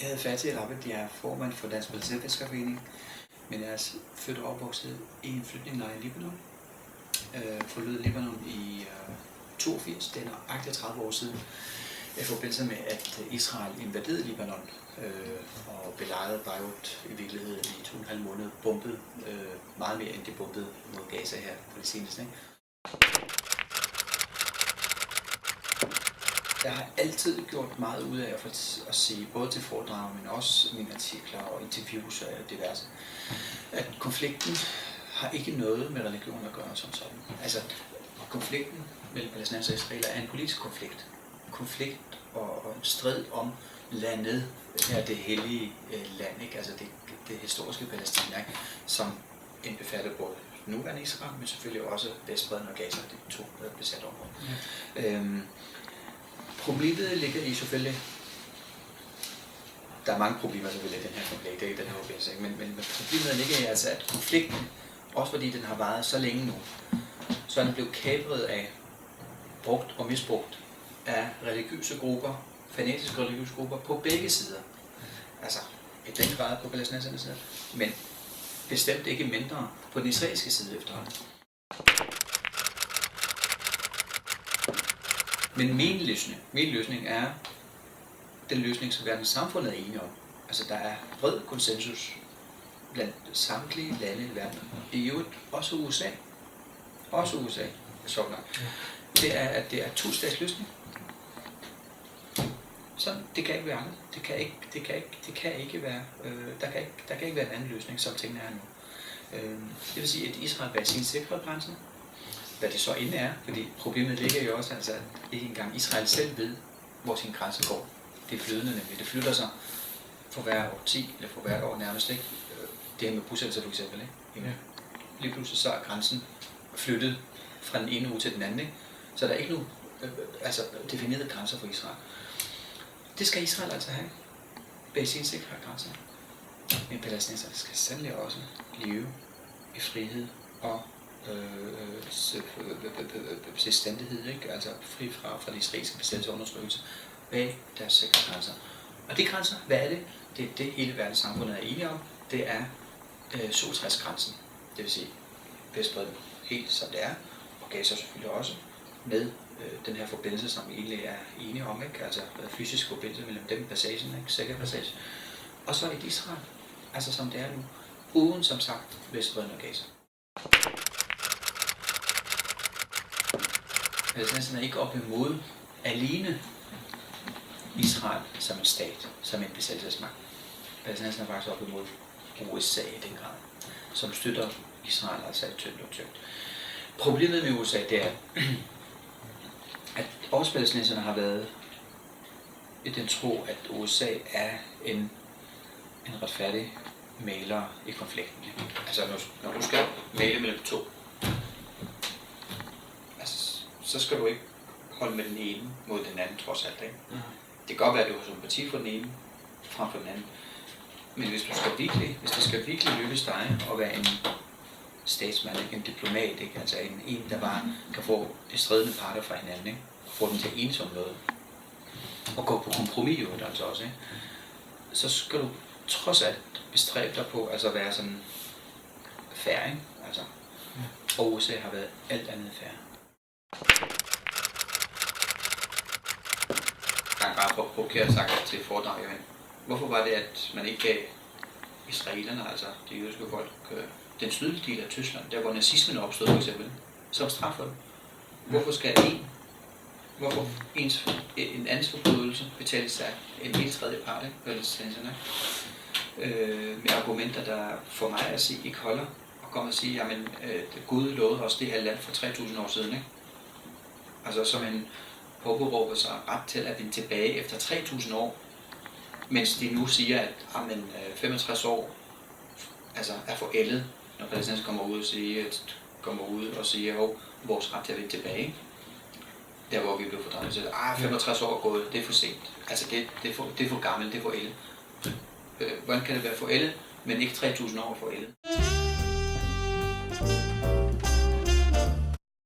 Jeg hedder Fatih El-Abed, jeg er formand for Dansk Palæstinenserforening, men jeg er født og opvokset i en flytningelejr i Libanon. Forlod Libanon i 82, det er nøjagtigt 30 år siden, i forbindelse med, at Israel invaderede Libanon og belejrede Beirut i virkeligheden i 2,5 måneder, bombede meget mere end de bombede mod Gaza her på det seneste. Jeg har altid gjort meget ud af at sige, både til foredrag, men også mine artikler og interviews og diverse, at konflikten har ikke noget med religion at gøre som sådan. Altså, konflikten mellem palæstinenser og israeler er en politisk konflikt. Konflikt og en strid om landet, her det hellige land, ikke? Altså det historiske Palæstina, ikke? Som indbefatter både nuværende Israel, men selvfølgelig også Vestbredden og Gaza, de to besatte områder. Ja. Problemet ligger i selvfølgelig, der er mange problemer selvfølgelig i den her konflikt, det er den her forbindelse, men problemet ligger i altså, at konflikten, også fordi den har varet så længe nu, så er den blevet kapret af, brugt og misbrugt af religiøse grupper, fanatiske religiøse grupper på begge sider. Altså i den grad på palæstinensernes side, men bestemt ikke mindre på den israelske side efterhånden. Men min løsning er den løsning, som verdenssamfundet er enige om. Altså der er bred konsensus blandt samtlige lande i verden. I øvrigt også USA. Også USA, sådan. Det er, at det er to-statsløsning. Så det kan ikke være andet. Der kan ikke være en anden løsning, som tingene er nu. Det vil sige, at Israel bærer sin sikre grænsen. Hvad det så end er, fordi problemet ligger jo også, altså, at ikke engang Israel selv ved, hvor sin grænse går. Det er flydende nemlig. Det flytter sig for hver årti, eller for hvert år nærmest, ikke? Det her med bosættelser for eksempel, ikke? Ja. Lige pludselig så er grænsen flyttet fra den ene uge til den anden, ikke? Så der er ikke nogen definerede grænser for Israel. Det skal Israel altså have, bag sin sikre grænser. Men palæstinenserne skal sandelig også leve i frihed og selvstændighed, ikke? Altså fri fra de israelske besættelse og undertrykkelse bag deres sikre grænser. Og de grænser, hvad er det? Det er det hele verdenssamfundet er enige om. Det er 67-grænsen, det vil sige Vestbredden helt som det er, og Gaza selvfølgelig også, med den her forbindelse, som vi egentlig er enige om, ikke? Altså fysisk forbindelse mellem dem, passagen, ikke? Sikker passage. Og så et Israel, altså som det er nu, uden som sagt Vestbredden og Gaza. Palæstinenserne er ikke op imod alene Israel som en stat, som en besættelsesmagt. Palæstinenserne er faktisk op imod USA i den grad, som støtter Israel altså i tyndt og tyndt. Problemet med USA, det er, at også palæstinenserne har været i den tro, at USA er en retfærdig mægler i konflikten. Altså når du skal mægle mellem to, så skal du ikke holde med den ene mod den anden, trods alt. Ikke? Det kan godt være, at du har sympati for den ene, frem for den anden. Men hvis det skal virkelig lykkes dig at være en statsmand, ikke? En diplomat, ikke? Altså en, der bare kan få de stridende parter fra hinanden, ikke? Og få dem til at enes om noget, og gå på kompromis altså også, ikke? Så skal du trods alt bestræbe dig på altså at være sådan fair, ikke? Altså, og USA har været alt andet fair. Jeg har bare provokeret sagt til foredrag, hvorfor var det, at man ikke gav israelerne, altså de jødiske folk, den sydlige del af Tyskland, der hvor nazismen opstod for eksempel, som straf for dem? Hvorfor skal en andens forbrydelse betales af en helt tredje part, palæstinenserne, med argumenter, der for mig at sige ikke holder, og komme og sige, jamen Gud lovede os det her land for 3.000 år siden, ikke? Altså som en påberåber sig ret til at vende tilbage efter 3.000 år, mens de nu siger, at 65 år altså er forældet, når palæstinenserne kommer ud og siger, at vores ret til at vende tilbage, der hvor vi blev fordrevet til, 65 år er gået, det er for sent. Altså det er for gammelt, det er forældet. Hvordan kan det være forældet, men ikke 3.000 år forældet?